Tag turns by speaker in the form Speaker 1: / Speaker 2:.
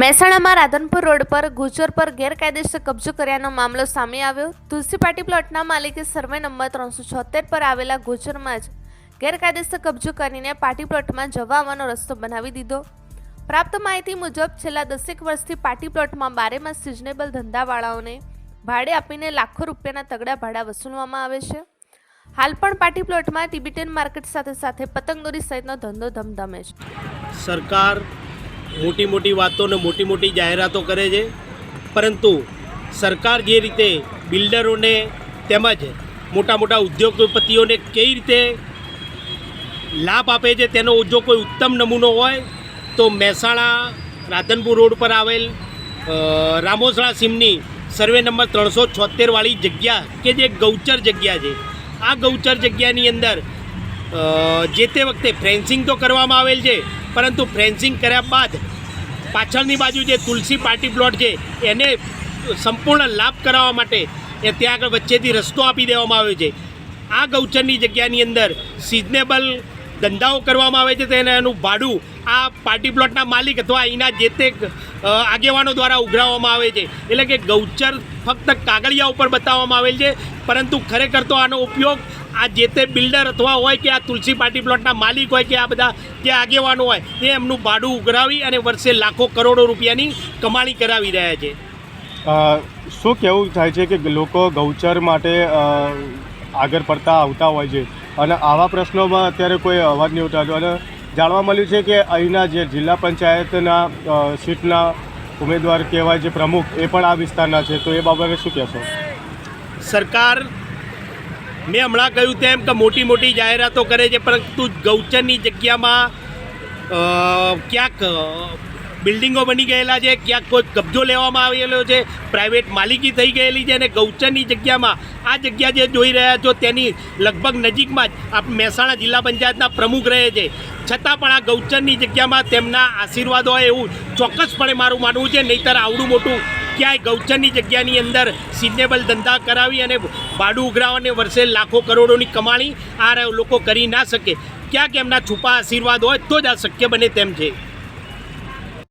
Speaker 1: મહેસાણામાં રાધનપુર રોડ પર ગુજર પર ગેરકાયદેસર કબજો કર્યાનો મામલો સામે આવ્યો। તુલસી પાટી પ્લોટના માલિકે સર્વે નંબર 376 પર આવેલા ગુજરમાં જ ગેરકાયદેસર કબજો કરીને પાટી પ્લોટમાં જવા આવવાનો રસ્તો બનાવી દીધો। પ્રાપ્ત માહિતી મુજબ છેલ્લા 10 વર્ષથી પાટી પ્લોટમાં બારેમાસ સિઝનેબલ ધંધાવાળાઓને ભાડે આપીને લાખો રૂપિયાના તગડા ભાડા વસૂલવામાં આવે છે। હાલ પણ પાટી પ્લોટમાં ટિબેટન માર્કેટ સાથે સાથે પતંગદોરી સહિતનો ધંધો ધમધમે છે।
Speaker 2: સરકાર મોટી મોટી વાતો ને મોટી મોટી જાહેરાતો કરે છે, પરંતુ સરકાર જે રીતે બિલ્ડરોને તેમજ મોટા મોટા ઉદ્યોગપતિઓને કઈ રીતે લાભ આપે છે તેનો જો કોઈ ઉત્તમ નમૂનો હોય તો મહેસાણા રાધનપુર રોડ પર આવેલ રામોસણા સીમની સર્વે નંબર 376 વાળી જગ્યા કે જે ગૌચર જગ્યા છે, આ ગૌચર જગ્યાની અંદર જે તે વખતે ફેન્સિંગ તો કરવામાં આવેલ છે, પરંતુ ફેન્સિંગ કર્યા બાદ પાછળની બાજુ જે તુલસી પાર્ટી પ્લોટ છે એને સંપૂર્ણ લાભ કરાવવા માટે ત્યાં આગળ વચ્ચેથી રસ્તો આપી દેવામાં આવ્યો છે। આ ગૌચરની જગ્યાની અંદર સિઝનેબલ ધંધાઓ કરવામાં આવે છે, તો એનું ભાડું આ પાર્ટી પ્લોટના માલિક અથવા અહીંના જે તે આગેવાનો દ્વારા ઉઘરાવવામાં આવે છે। એટલે કે ગૌચર ફક્ત કાગળિયા ઉપર બતાવવામાં આવેલ છે, પરંતુ ખરેખર તો આનો ઉપયોગ આ જે તે બિલ્ડર અથવા હોય કે આ તુલસી પાર્ટી પ્લોટના માલિક હોય કે આ બધા જે આગેવાનો હોય તે એમનું ભાડું ઉઘરાવી અને વર્ષે લાખો કરોડો રૂપિયાની કમાણી કરાવી રહ્યા છે।
Speaker 3: શું કહેવું થાય છે કે લોકો ગૌચર માટે આગળ પડતા આવતા હોય છે અને આવા પ્રશ્નોમાં અત્યારે કોઈ અવાજ નહીં ઉઠાવતો, અને જાણવા મળ્યું છે કે અહીંના જે જિલ્લા પંચાયતના સીટના ઉમેદવાર કહેવાય જે પ્રમુખ એ પણ આ વિસ્તારના છે, તો એ બાબતે શું કહેશો?
Speaker 2: સરકાર મેં હમણાં કહ્યું તેમ કે મોટી મોટી જાહેરાતો કરે છે, પરંતુ ગૌચરની જગ્યામાં ક્યાંક બિલ્ડિંગો બની ગયેલા છે, ક્યાંક કોઈ કબજો લેવામાં આવેલો છે, પ્રાઇવેટ માલિકી થઈ ગયેલી છે, અને ગૌચરની જગ્યામાં આ જગ્યા જે જોઈ રહ્યા છો તેની લગભગ નજીકમાં જ આ મહેસાણા જિલ્લા પંચાયતના પ્રમુખ રહે છે, છતાં પણ આ ગૌચરની જગ્યામાં તેમના આશીર્વાદ હોય એવું ચોક્કસપણે મારું માનવું છે। નહીંતર આવડું મોટું ક્યાંય ગૌચરની જગ્યાની અંદર સિઝનેબલ ધંધા કરાવી અને ભાડું ઉઘરાવીને વર્ષે લાખો કરોડોની કમાણી આ લોકો કરી ના શકે। ક્યાંક એમના છુપા આશીર્વાદ હોય તો જ આ શક્ય બને તેમ છે।